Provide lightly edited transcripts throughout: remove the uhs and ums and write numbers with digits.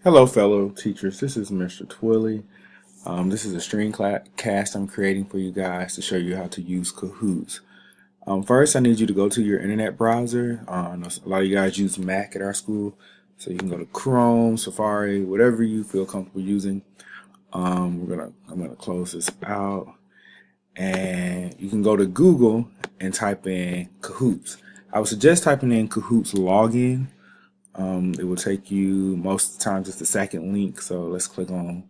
Hello, fellow teachers. This is Mr. Twilly. This is a cast I'm creating for you guys to show you how to use Kahoots. First, I need you to go to your internet browser. I know a lot of you guys use Mac at our school, so you can go to Chrome, Safari, whatever you feel comfortable using. I'm gonna close this out, and you can go to Google and type in Kahoots. I would suggest typing in Kahoots login. It will take you, most of the times it's the second link, so let's click on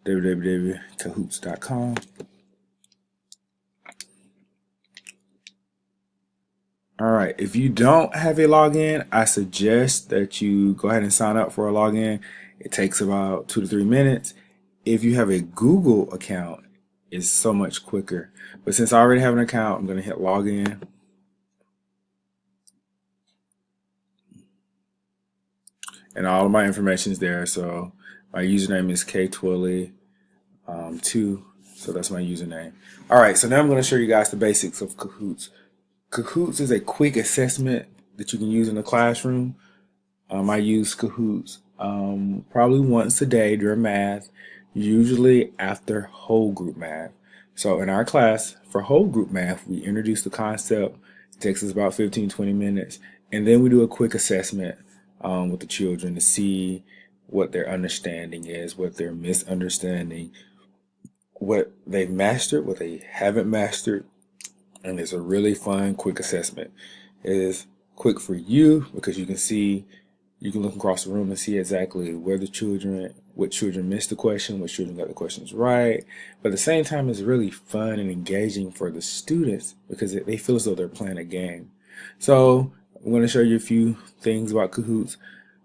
www.kahoots.com. Alright, if you don't have a login, I suggest that you go ahead and sign up for a login. It takes about 2 to 3 minutes. If you have a Google account, it's so much quicker. But since I already have an account, I'm going to hit login. And all of my information is there. So my username is ktwilly2. So that's my username. All right, so now I'm going to show you guys the basics of Kahoots. Kahoots is a quick assessment that you can use in the classroom. I use Kahoots probably once a day during math, usually after whole group math. So in our class for whole group math, we introduce the concept. It takes us about 15-20 minutes, and then we do a quick assessment with the children to see what their understanding is, what they're misunderstanding, what they've mastered, what they haven't mastered. And it's a really fun, quick assessment. It is quick for you because you can look across the room and see exactly what children missed the question, what children got the questions right. But at the same time, it's really fun and engaging for the students because they feel as though they're playing a game. So I'm going to show you a few things about Kahoots.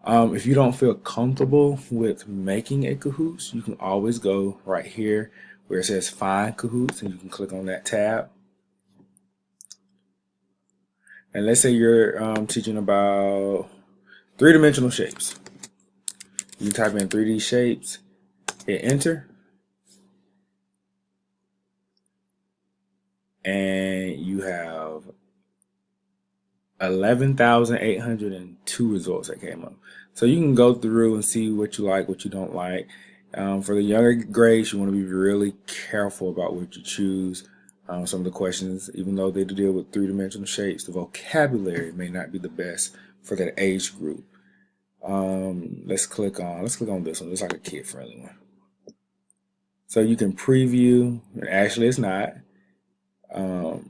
If you don't feel comfortable with making a Kahoots, you can always go right here where it says Find Kahoots, and you can click on that tab. And let's say you're teaching about three-dimensional shapes. You type in 3D shapes, hit enter, and you have 11,802 results that came up. So you can go through and see what you like, what you don't like. For the younger grades, you want to be really careful about what you choose. Some of the questions, even though they deal with three-dimensional shapes, the vocabulary may not be the best for that age group. Let's click on this one. It's like a kid-friendly one. So you can preview. Actually, it's not.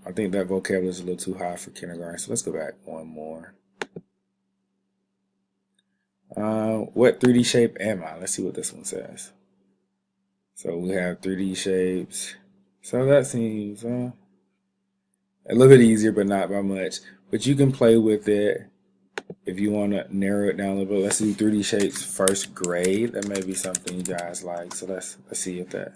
I think that vocabulary is a little too high for kindergarten. So let's go back one more. What 3D shape am I? Let's see what this one says. So we have 3D shapes. So that seems a little bit easier, but not by much. But you can play with it if you want to narrow it down a little bit. Let's do 3D shapes first grade. That may be something you guys like. So let's see if that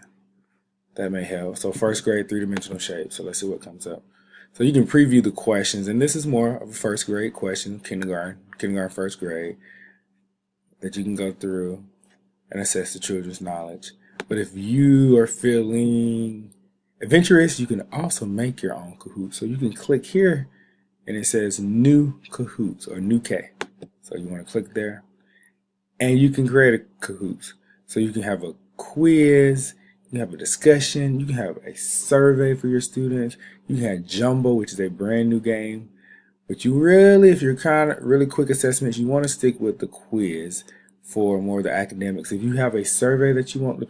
may help. So first grade three-dimensional shapes. So let's see what comes up. So you can preview the questions, and this is more of a first grade question, kindergarten first grade, that you can go through and assess the children's knowledge. But if you are feeling adventurous, you can also make your own Kahoot. So you can click here and it says new Kahoots or new K. So you want to click there and you can create a Kahoot. So you can have a quiz, you can have a discussion, you can have a survey for your students, you can have Jumbo, which is a brand new game. But you really, if you're kind of really quick assessments, you want to stick with the quiz for more of the academics. If you have a survey that you want the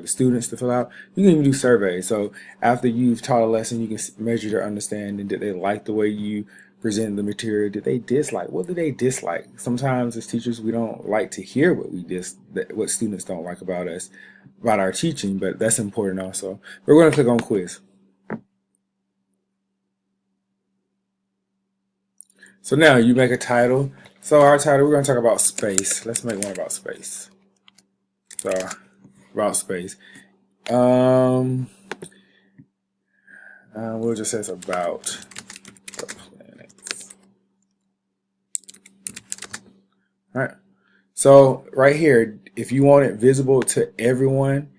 students to fill out, you can even do surveys. So after you've taught a lesson, you can measure their understanding. Did they like the way you present the material? Did they dislike? What did they dislike? Sometimes as teachers, we don't like to hear what students don't like about us, about our teaching, but that's important also. We're going to click on quiz. So now you make a title. So our title, we're going to talk about space. Let's make one about space. So about space. We'll just say it's about the planets. All right. So right here, if you want it visible to everyone,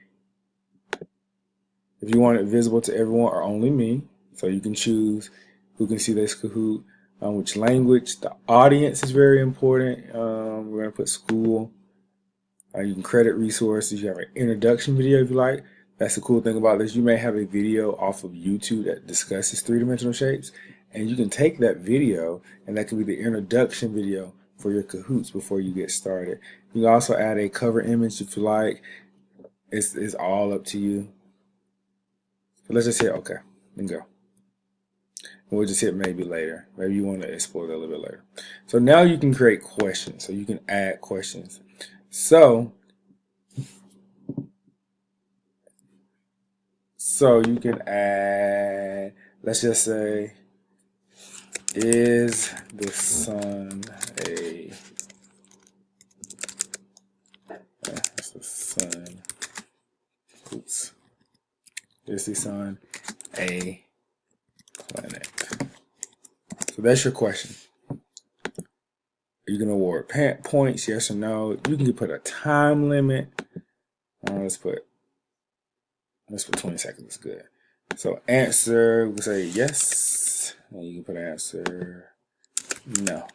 or only me, so you can choose who can see this Kahoot. which language. The audience is very important. We're going to put school. You can credit resources. You have an introduction video if you like. That's the cool thing about this. You may have a video off of YouTube that discusses three-dimensional shapes, and you can take that video, and that can be the introduction video for your Kahoots before you get started. You can also add a cover image if you like. It's all up to you. So let's just hit OK and go. We'll just hit maybe later. Maybe you want to explore that a little bit later. So now you can create questions. So you can add questions. So you can add, let's just say, is the sun a, is the sun, oops, is the sun a planet? So that's your question. You can award points, yes or no. You can put a time limit. Let's put 20 seconds. Is good. So answer, we say yes. And you can put answer no.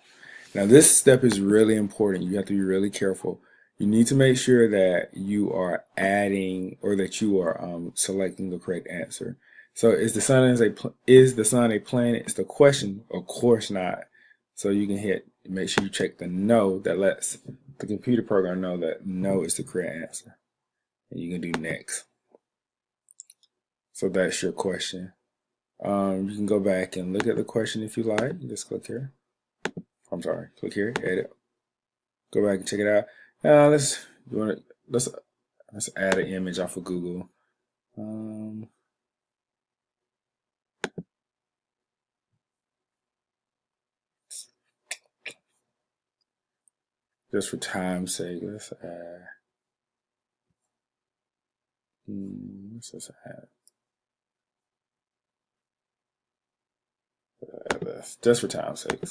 Now this step is really important. You have to be really careful. You need to make sure that you are adding, or that you are selecting the correct answer. So is the sun a planet? It's the question. Of course not. So you can make sure you check the no. That lets the computer program know that no is the correct answer. And you can do next. So that's your question. You can go back and look at the question if you like. Just click here. I'm sorry. Click here. Edit. Go back and check it out. Let's add an image off of Google. Just for time's sake, let's add. Let's just add this, just for time's sake.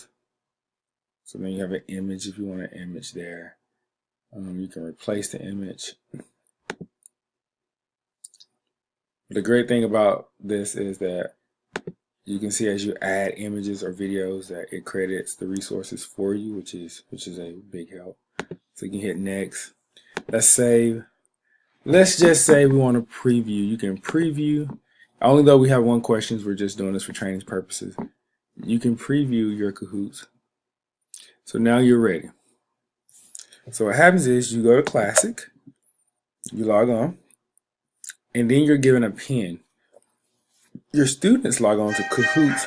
So then you have an image if you want an image there. You can replace the image. The great thing about this is that you can see as you add images or videos that it credits the resources for you, which is a big help. So you can hit next. Let's save. Let's just say we want to preview. You can preview. Only though we have one question, we're just doing this for training purposes. You can preview your Kahoots. So now you're ready. So what happens is you go to Classic, you log on, and then you're given a pin. Your students log on to Kahoot,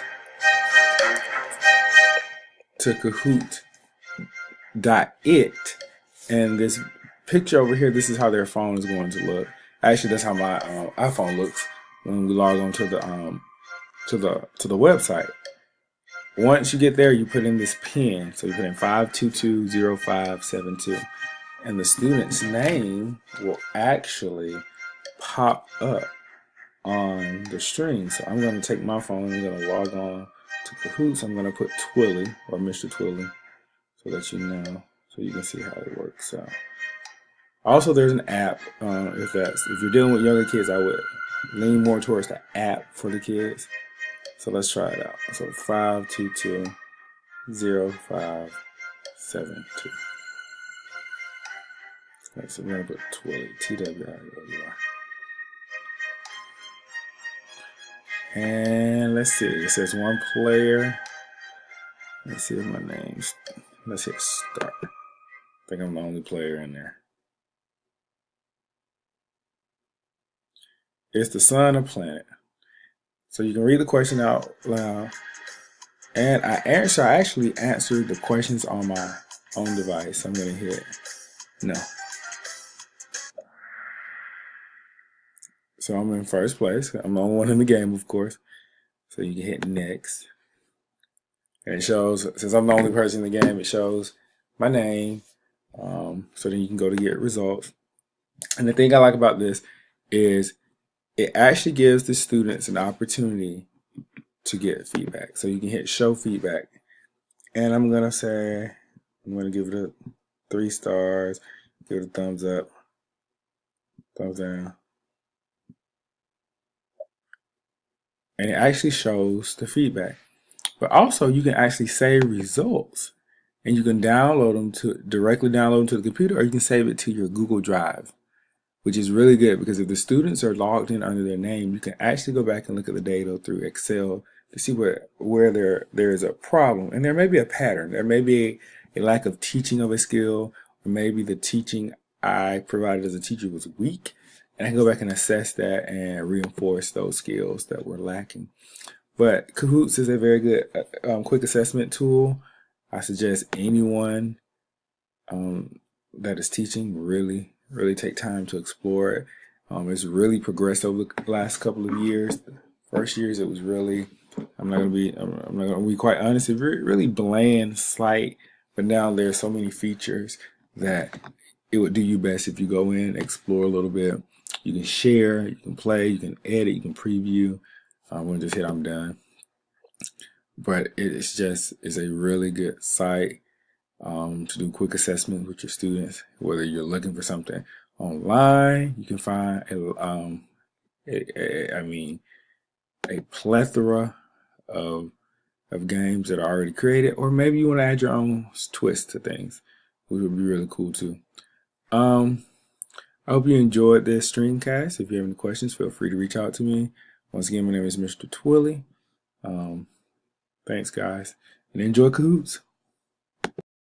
Kahoot.it, and this picture over here, this is how their phone is going to look. Actually, that's how my iPhone looks when we log on to the website. Once you get there, you put in this pin. So you put in 5220572, and the student's name will actually pop up on the string. So I'm going to take my phone, I'm going to log on to Kahoots. I'm going to put Twilly, or Mr. Twilly, so that you know, so you can see how it works. Also, there's an app. If you're dealing with younger kids, I would lean more towards the app for the kids. So let's try it out. So 5220572. Okay, so we're gonna put Twilly, TWILLY. And let's see. It says one player. Let's see if my name's. Let's hit start. I think I'm the only player in there. Is the sun a planet? So you can read the question out loud. And I actually answered the questions on my own device. I'm going to hit no. So I'm in first place. I'm the only one in the game, of course. So you can hit next. And it shows, since I'm the only person in the game, it shows my name. So then you can go to get results. And the thing I like about this is it actually gives the students an opportunity to get feedback. So you can hit show feedback. And I'm going to give it a 3 stars, give it a thumbs up, thumbs down. And it actually shows the feedback. But also you can actually save results, and you can download them to directly download them to the computer, or you can save it to your Google Drive, which is really good because if the students are logged in under their name, you can actually go back and look at the data through Excel to see where there is a problem. And there may be a pattern. There may be a lack of teaching of a skill, or maybe the teaching I provided as a teacher was weak. And I can go back and assess that and reinforce those skills that were lacking. But Kahoots is a very good quick assessment tool. I suggest anyone that is teaching really take time to explore it. It's really progressed over the last couple of years. The first years it was really, I'm not gonna be quite honest, it's really bland, slight. But now there's so many features that it would do you best if you go in, explore a little bit. You can share, you can play, you can edit, you can preview. I'm gonna just hit I'm done. But it's a really good site to do quick assessment with your students. Whether you're looking for something online, you can find a plethora of games that are already created, or maybe you want to add your own twist to things, which would be really cool too. I hope you enjoyed this streamcast. If you have any questions, feel free to reach out to me. Once again, my name is Mr. Twilly. Thanks, guys, and enjoy Kahoots.